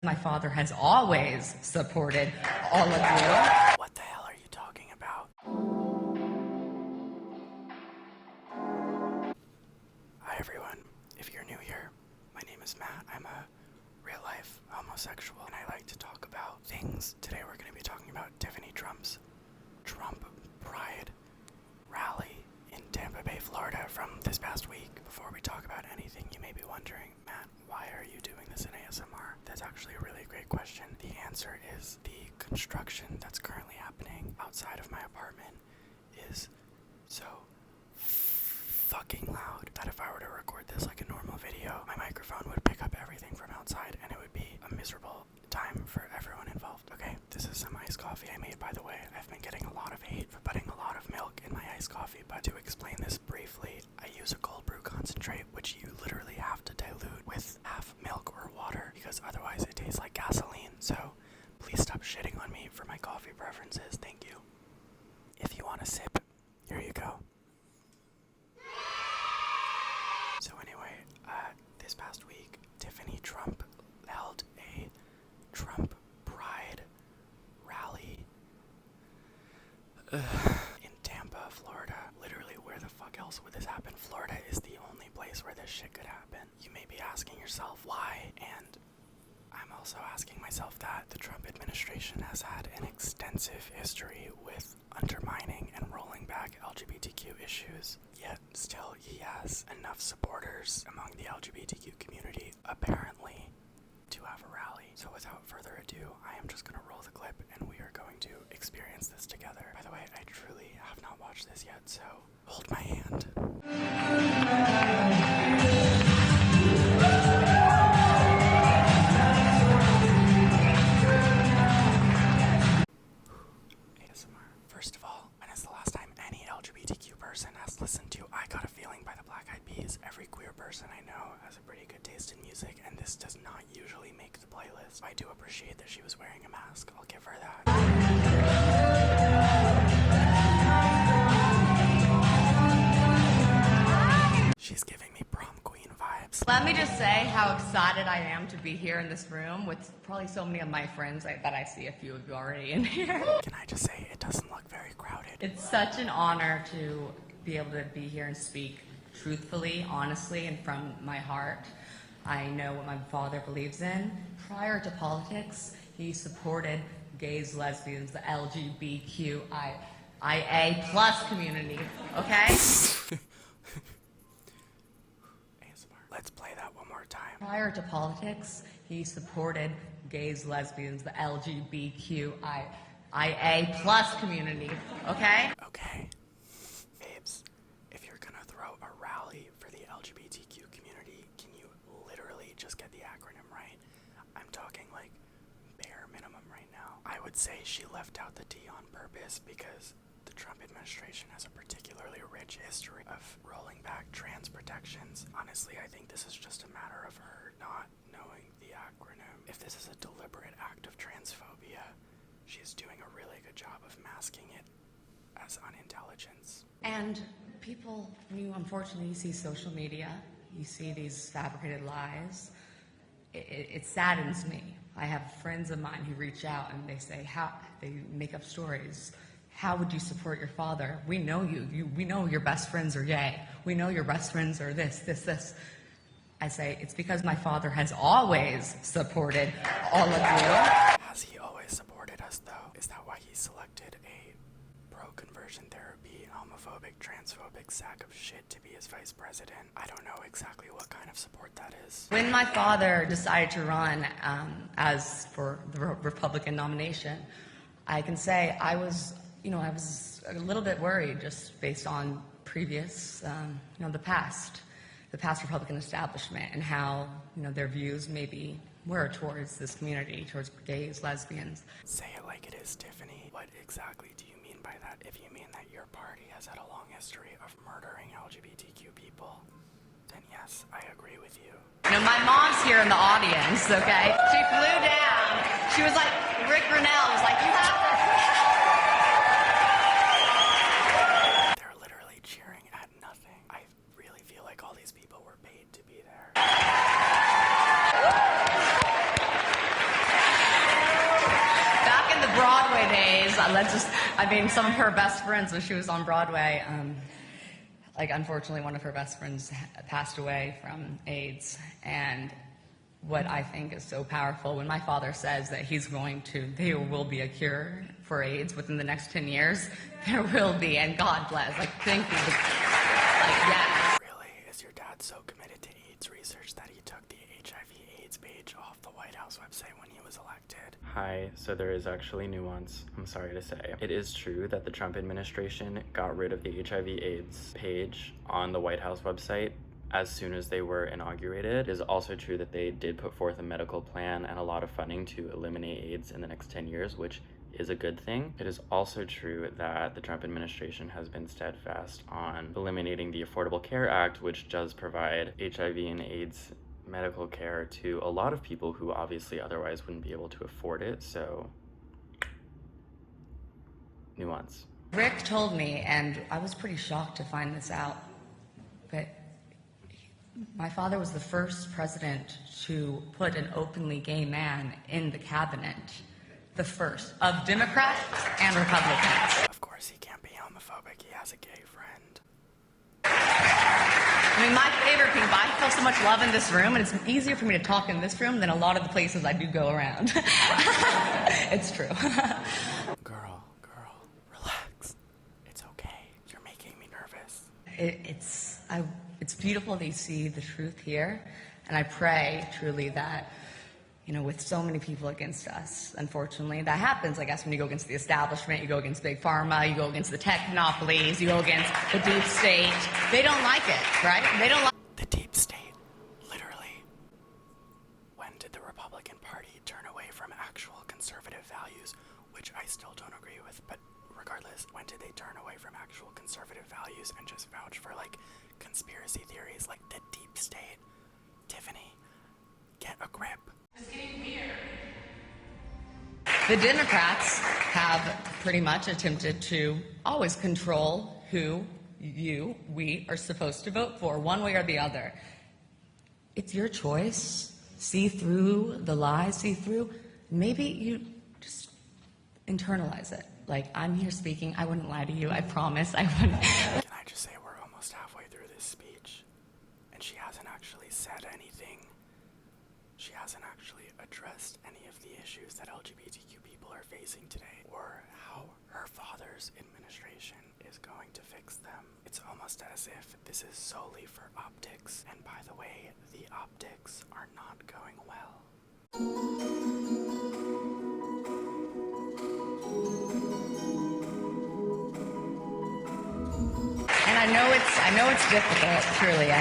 My father has always supported all of you. What the hell are you talking about? Hi everyone, if you're new here, my name is Matt. I'm a real-life homosexual and I like to talk about things. Today we're going to be talking about Tiffany Trump's Trump Pride rally in Tampa Bay, Florida from this past week. Before we talk about anything, you may be wondering, Matt, why are you doing this in ASMR? That's actually a really great question. The answer is the construction that's currently happening outside of my apartment is so fucking loud that if I were to record this like a normal video, my microphone would pick up everything from outside and it would be a miserable time for everyone involved. Okay, this is some iced coffee I made, by the way. I've been getting a lot of hate for putting a lot of milk in my iced coffee, but to explain this briefly, I use a cold brew concentrate, which you literally have to dilute with half milk or water because otherwise it tastes like gasoline. So please stop shitting on me for my coffee preferences. Thank you. If you want a sip, here you go. So anyway, this past week, Tiffany Trump held a Trump Pride rally in Tampa, Florida. Literally, where the fuck else would this happen? Florida is the only place where this shit could happen. You may be asking yourself why, and I'm also asking myself that. The Trump administration has had an extensive history with undermining and rolling back LGBTQ issues, yet still he has enough supporters among the LGBTQ community, apparently, to have a rally. So without further ado, I am just gonna roll the clip and we are going to experience this together. By the way, I truly have not watched this yet, so hold my hand. ASMR. First of all, when is the last time any LGBTQ person has listened to I Got a Feeling by the Black Eyed Peas? Every queer person I know has a pretty good taste in music, and this does not usually make the playlist. I do appreciate that she was wearing a mask. I'll give her that. She's giving me prom queen vibes. Let me just say how excited I am to be here in this room with probably so many of my friends. I bet I see a few of you already in here. Can I just say, it doesn't look very crowded. It's such an honor to be able to be here and speak truthfully, honestly, and from my heart. I know what my father believes in. Prior to politics, he supported gays, lesbians, the LGBTQIA plus community, okay? Let's play that one more time. Prior to politics, he supported gays, lesbians, the LGBTQIA plus community, okay? Okay. Babes, if you're gonna throw a rally for the LGBTQ community, can you literally just get the acronym right? I'm talking like bare minimum right now. I would say she left out the T on purpose because the Trump administration has a particularly rich history of rolling back trans protections. Honestly, I think this is just a matter of her not knowing the acronym. If this is a deliberate act of transphobia, she's doing a really good job of masking it as unintelligence. And people, you unfortunately see social media, you see these fabricated lies. It saddens me. I have friends of mine who reach out and they say, they make up stories. How would you support your father? We know we know your best friends are gay. We know your best friends are this. I say, it's because my father has always supported all of you. Has he always supported us, though? Is that why he selected a pro-conversion therapy, homophobic, transphobic sack of shit to be his vice president? I don't know exactly what kind of support that is. When my father decided to run as for the Republican nomination, I can say I was a little bit worried just based on previous, the past Republican establishment and how, their views maybe were towards this community, towards gays, lesbians. Say it like it is, Tiffany. What exactly do you mean by that? If you mean that your party has had a long history of murdering LGBTQ people, then yes, I agree with you. My mom's here in the audience, okay? She flew down. She was like, Rick Grinnell was like, you have to... They're literally cheering at nothing. I really feel like all these people were paid to be there. Broadway days, some of her best friends when she was on Broadway, unfortunately, one of her best friends passed away from AIDS. And what I think is so powerful, when my father says that there will be a cure for AIDS within the next 10 years, there will be, and God bless. Thank you. Yes. Really? Is your dad so committed to AIDS research that he took the HIV AIDS page off the White House website when he was elected? Hi, so there is actually nuance, I'm sorry to say. It is true that the Trump administration got rid of the HIV AIDS page on the White House website as soon as they were inaugurated. It is also true that they did put forth a medical plan and a lot of funding to eliminate AIDS in the next 10 years, which is a good thing. It is also true that the Trump administration has been steadfast on eliminating the Affordable Care Act, which does provide HIV and AIDS medical care to a lot of people who obviously otherwise wouldn't be able to afford it. So, nuance. Rick told me, and I was pretty shocked to find this out, but my father was the first president to put an openly gay man in the cabinet. The first of Democrats and Republicans. Of course, he can't be homophobic. He has a gay friend. My favorite people, I feel so much love in this room, and it's easier for me to talk in this room than a lot of the places I do go around. It's true. Girl, relax. It's okay. You're making me nervous. It's beautiful that you see the truth here, and I pray truly that, with so many people against us, unfortunately, that happens, I guess, when you go against the establishment, you go against Big Pharma, you go against the tech monopolies, you go against the deep state. They don't like it, right? They don't like the deep state. Literally. When did the Republican Party turn away from actual conservative values, which I still don't agree with, but regardless, when did they turn away from actual conservative values and just vouch for, conspiracy theories like the deep state? Tiffany, get a grip. It's getting weird. The Democrats have pretty much attempted to always control who we are supposed to vote for, one way or the other. It's your choice. See through the lies, see through. Maybe you just internalize it. I'm here speaking, I wouldn't lie to you, I promise, I wouldn't. Can I just say we're almost halfway through this speech, and she hasn't actually said anything. She hasn't actually addressed any of the issues that LGBTQ people are facing today, or how her father's administration is going to fix them. It's almost as if this is solely for optics, and by the way, the optics are not going well. And I know it's difficult, truly.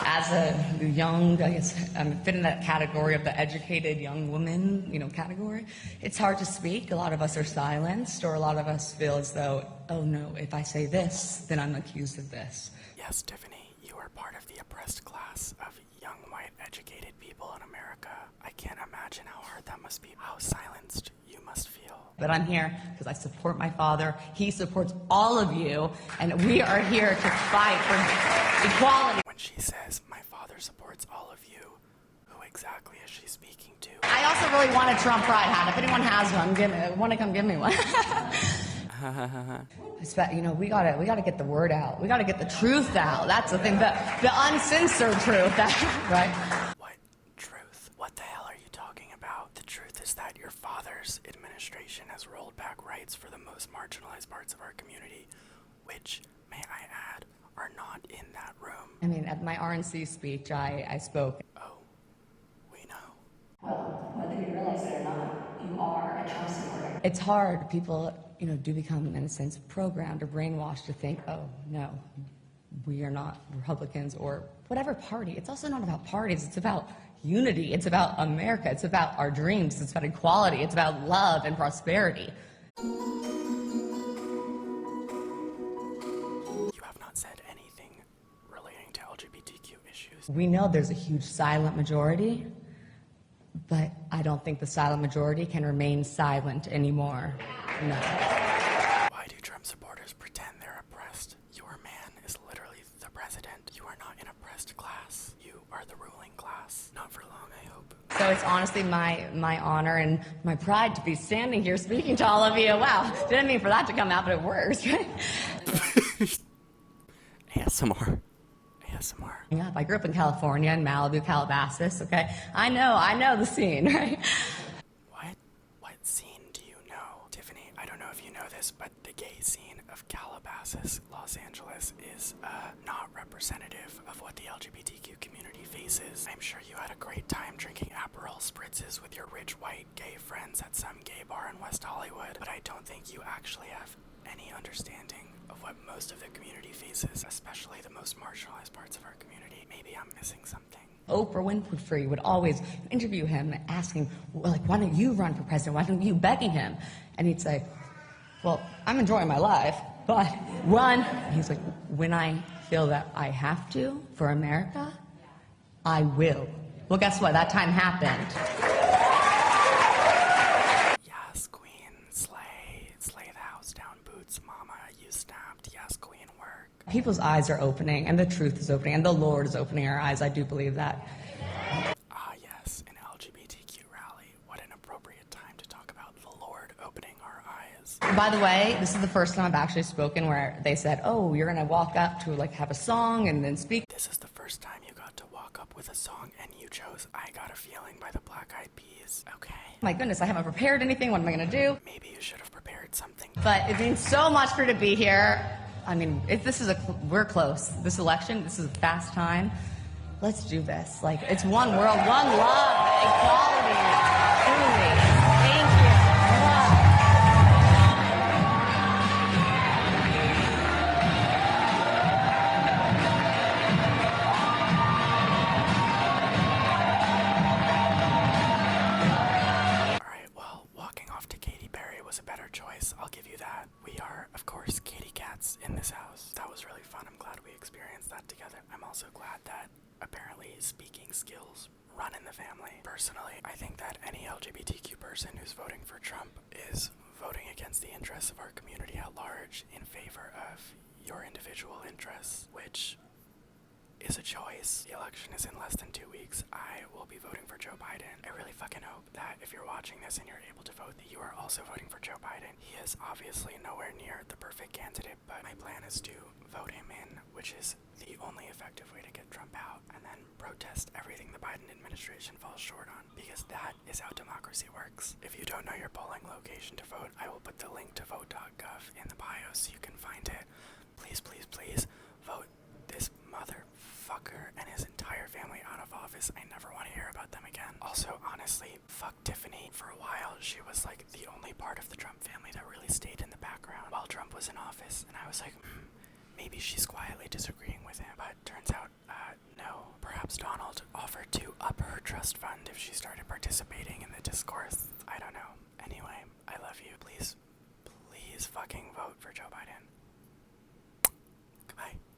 As a young, I guess I'm fit in that category of the educated young woman, category. It's hard to speak. A lot of us are silenced, or a lot of us feel as though, oh no, if I say this, then I'm accused of this. Yes, Tiffany, you are part of the oppressed class of young, white, educated people in America. I can't imagine how hard that must be, how silenced you must feel. But I'm here because I support my father. He supports all of you, and we are here to fight for equality. When she says, my father supports all of you, who exactly is she speaking to? I also really want a Trump pride hat. If anyone has one, want to come give me one. We gotta get the word out. We gotta get the truth out. That's the thing, the uncensored truth, right? What truth? What the hell are you talking about? The truth is that your father's administration has rolled back rights for the most marginalized parts of our community, which, may I add, are not in that room. At my RNC speech, I spoke. Oh, we know. Well, whether you realize it or not, you are a Trump supporter. It's hard. People, do become, in a sense, programmed or brainwashed to think, oh, no, we are not Republicans or whatever party. It's also not about parties. It's about unity. It's about America. It's about our dreams. It's about equality. It's about love and prosperity. You have not said anything relating to LGBTQ issues. We know there's a huge silent majority, but I don't think the silent majority can remain silent anymore. No. Why do Trump supporters pretend they're oppressed? Your man is literally the president. You are not an oppressed class. You are the ruling class. Not for long, I hope. So it's honestly my honor and my pride to be standing here speaking to all of you. Wow, didn't mean for that to come out, but it works, right? ASMR. ASMR. Yeah, I grew up in California, in Malibu, Calabasas, okay? I know the scene, right? What scene do you know? Tiffany, I don't know if you know this, but the gay scene of Calabasas, Los Angeles is not representative of what the LGBTQ community faces. I'm sure you had a great time drinking Aperol spritzes with your rich white gay friends at some gay bar in West Hollywood, but I don't think you actually have any understanding of what most of the community faces, especially the most marginalized parts of our community. Maybe I'm missing something. Oprah Winfrey would always interview him asking, well, like, why don't you run for president? Why don't you, begging him? And he'd say, well, I'm enjoying my life, but run. And he's like, when I feel that I have to for America, I will. Well, guess what? That time happened. Yes, queen, slay the house down, boots, mama, you snapped, yes, queen, work. People's eyes are opening, and the truth is opening, and the Lord is opening our eyes. I do believe that. Ah, yes, an LGBTQ rally. What an appropriate time to talk about the Lord opening our eyes. By the way, this is the first time I've actually spoken where they said, oh, you're going to walk up to, like, have a song and then speak. This is the first time you got to walk up with a song and you chose I Got a Feeling by the Black Eyed Peas. Okay. My goodness, I haven't prepared anything. What am I going to do? Maybe you should have prepared something. But it means so much for you to be here. I mean, we're close. This election, this is a fast time. Let's do this. Like, it's one world, one love, equality, truly. Thank you. All right, well, walking off to Katy Perry was a better choice. I'll give you that. We are, of course, Katy Cats in this house. That was really fun. I'm glad we experienced that together. I'm also glad that apparently speaking skills run in the family. Personally, I think that any LGBTQ person who's voting for Trump is voting against the interests of our community at large in favor of your individual interests, which is a choice. The election is in less than 2 weeks. I will be voting for Joe Biden. I really fucking hope that if you're watching this and you're able to vote, that you are also voting for Joe Biden. He is obviously nowhere near the perfect candidate, but my plan is to vote him in, which is the only effective way to get Trump out, and then protest everything the Biden administration falls short on, because that is how democracy works. If you don't know your polling location to vote, I will put the link to vote.gov in the bio so you can find it. Please, please, please vote this motherfucker and his entire family out of office. I never want to hear about them again. Also, honestly, fuck Tiffany. For a while, she was like the only part of the Trump family that really stayed in the background while Trump was in office, and I was like, maybe she's quietly disagreeing with him, but turns out, no. Perhaps Donald offered to up her trust fund if she started participating in the discourse. I don't know. Anyway, I love you. Please fucking vote for Joe Biden.